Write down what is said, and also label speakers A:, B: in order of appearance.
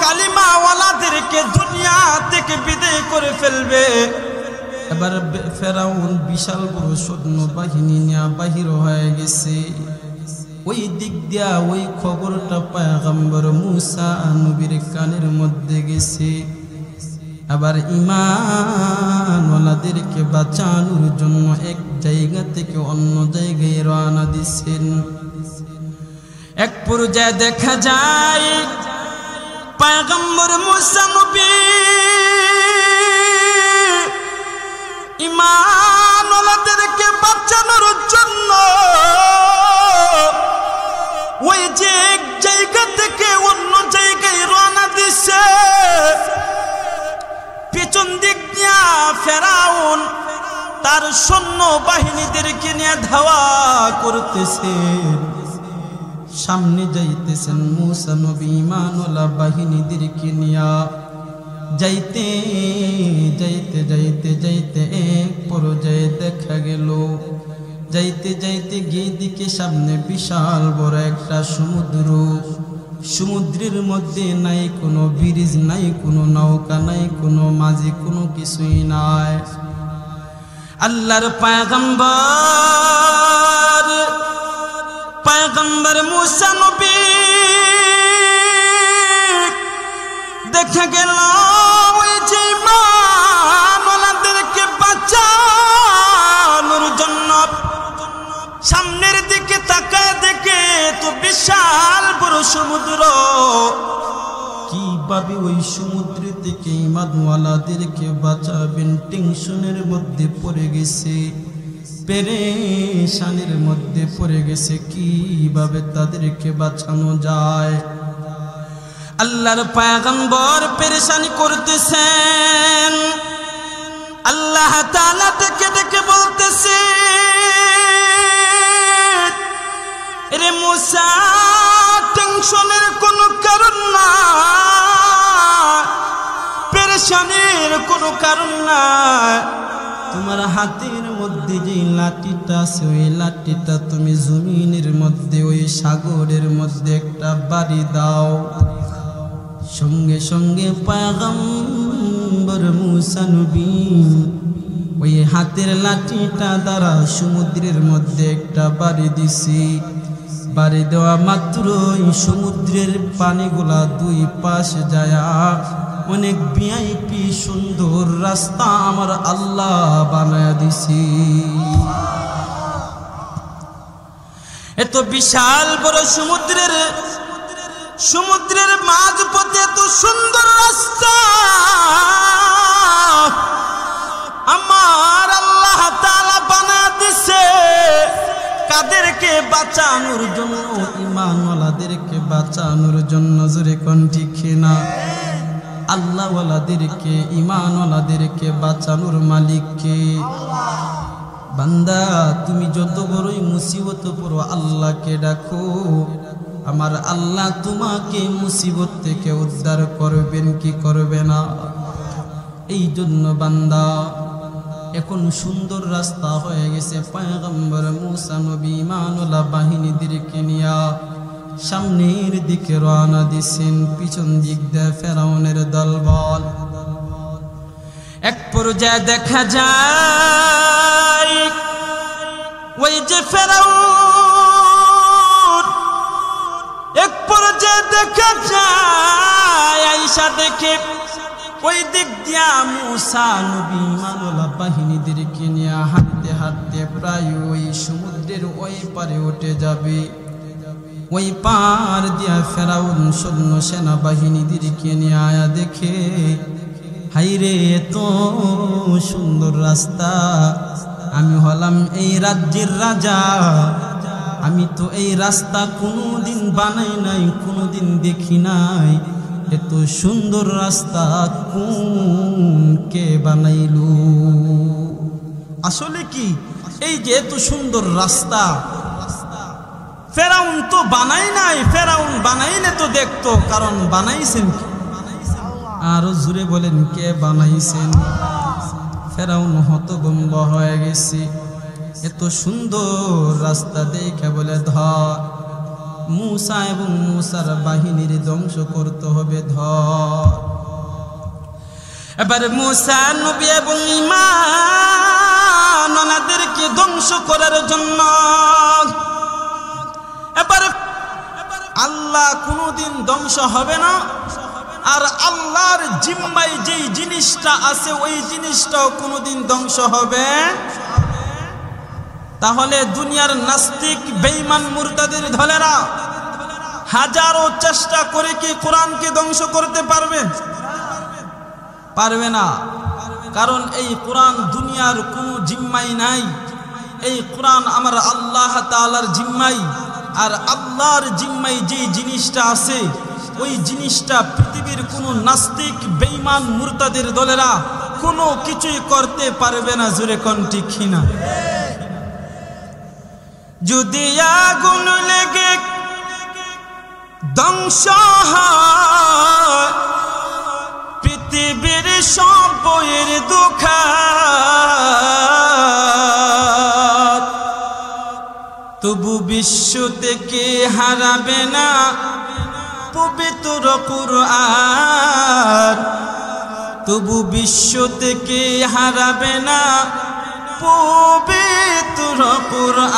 A: কালিমাওয়ালাদেরকে দুনিয়া থেকে বিদায় করে ফেলবে। এবার ফেরাউন বিশাল বড় সৈন্য বাহিনী নিয়ে বাহির হয়ে গেছে। ওই দিক দিয়া ওই খবরটা পয়গম্বর মুসা নবীর কানের মধ্যে গেছে। আবার ঈমানওয়ালাদেরকে বাঁচানোর জন্য এক জায়গা থেকে অন্য জায়গায় রওনা দিচ্ছেন। এক পর্যায়ে দেখা যায় পয়গম্বর মুসা নবী ঈমানওয়ালাদেরকে বাঁচানোর জন্য ওই যে এক জায়গা থেকে অন্য জায়গায় রওনা দিছে। পেছন দিক দিয়া ফেরাউন তার সৈন্য বাহিনীদেরকে নিয়ে ধাওয়া করতেছেন। সামনে যাইতেছেন মুসা নবী ঈমানওয়ালা বাহিনীদেরকে নিয়ে। যাইতে যাইতে যাইতে যাইতে এক পর্যায়ে দেখা গেল যাইতে যাইতে গিয়ে দিকে সামনে বিশাল বড় একটা সমুদ্র। সমুদ্রের মধ্যে নাই কোনো ব্রিজ, নাই কোনো নৌকা, নাই কোনো মাঝি, কোনো কিছুই নাই। আল্লাহর পয়গম্বর মুসা নবী দেখা গেল ওই যে ঈমানওয়ালাদেরকে বাঁচানোর জন্য সামনের দিকে তাকায় দেখে তো বিশাল বড় সমুদ্র। কিভাবে ওই সমুদ্র থেকে ঈমানওয়ালাদেরকে বাঁচাবেন টেনশনের মধ্যে পড়ে গেছে, পেরেশানির মধ্যে পড়ে গেছে। কিভাবে তাদেরকে বাঁচানো যায়? আল্লাহর পয়গম্বর পেরেশানি করতেছেন। আল্লাহ তাআলা ডেকে ডেকে বলতেছে, রে মুসা টেনশনের কোনো কারণ না, পেরেশানির কোনো কারণ না। তোমার হাতের মধ্যে যে লাঠিটা আছে ওই লাঠিটা তুমি জমিনের মধ্যে ওই সাগরের মধ্যে একটা বাড়ি দাও। সঙ্গে সঙ্গে পয়গম্বর মুসা নবী ওই হাতের লাঠিটা দ্বারা সমুদ্রের মধ্যে একটা বাড়ি দিছি। বাড়ি দেওয়া মাত্রই সমুদ্রের পানিগুলা দুই পাশে যায় অনেক ভিআইপি সুন্দর রাস্তা আমার আল্লাহ বানায়া দিছি। এত বিশাল বড় সমুদ্রের মাঝপথে এত সুন্দর রাস্তা আমার আল্লাহ তাআলা বানায়া দিছে। কাদেরকে বাঁচানোর জন্য? ঈমানওয়ালাদেরকে বাঁচানোর জন্য। জোরে কোন ঠিক না? আল্লাহওয়ালাদেরকে ঈমানওয়ালাদেরকে বাঁচানোর মালিককে। বান্দা তুমি যত বড়ই মুসিবত পড়ো আল্লাহকে ডাকো, আমার আল্লাহ তোমাকে মুসিবত থেকে উদ্ধার করবেন কি করবে না? এই জন্য বান্দা এখন সুন্দর রাস্তা হয়ে গেছে। পয়গম্বর মুসা নবী ঈমানওয়ালা বাহিনীদেরকে নিয়ে সামনের দিকে রওনা দিছেন। পিছন দিক দিয়ে ফেরাউনের দলবল। এক পর্যায়ে দেখা যায় ওই যে ফেরাউন, এক পর্যায়ে দেখা যায় আয়েশা দেখে ওই দিক দিয়া মুসা নবী ঈমানওয়ালা বাহিনীদেরকে নিয়ে হাঁটতে হাঁটতে প্রায় ওই সমুদ্রের ওই পারে উঠে যাবে। ওই পার দিয়া ফেরাউন সৈন্য সেনাবাহিনীদেরকে নিয়ে আয়া দেখে, হাইরে এত সুন্দর রাস্তা, আমি হলাম এই রাজ্যের রাজা, আমি তো এই রাস্তা কোনোদিন বানাই নাই, কোনোদিন দেখি নাই। এত সুন্দর রাস্তা কোন কে বানাইলো? আসলে কি এই যে এত সুন্দর রাস্তা ফেরাউন তো বানাই নাই, ফেরাউন বানাইলে তো দেখতো, কারণ বানাইছেন কি? আরো জুড়ে বলেন কে বানাইছেন? ফেরাউন হতভম্ব হয়ে গেছে। এত সুন্দর রাস্তা দেখে বলে ধর মূসা এবং মূসার বাহিনীর ধ্বংস করতে হবে ধর। এবার মূসা নবী এবং ঈমান ওনাদেরকে ধ্বংস করার জন্য এবার আল্লাহ কোনোদিন ধ্বংস হবে না, আর আল্লাহর জিম্মায় যেই জিনিসটা আছে ওই জিনিসটাও কোনোদিন ধ্বংস হবে। তাহলে দুনিয়ার নাস্তিক বেঈমান মুরতাদের দলেরা হাজারো চেষ্টা করে কি কোরআনকে ধ্বংস করতে পারবে? পারবে না। কারণ এই কোরআন দুনিয়ার কোনো জিম্মাই নাই, এই কোরআন আমার আল্লাহ তাআলার জিম্মাই। আর আল্লাহর জিম্মায় যে জিনিসটা আছে ওই জিনিসটা পৃথিবীর কোনো নাস্তিক বেঈমান মুরতাদের দলেরা কোনো কিছুই করতে পারবে না। জোরে কোন ঠিক না? যদি আগুন লেগে ধ্বংস হয় পৃথিবীর সব বইয়ের দোকান, তবু বিশ্ব থেকে হারাবে না পবিত্র কুরআন, তবু বিশ্ব থেকে হারাবে না পবিত্র কুরআন।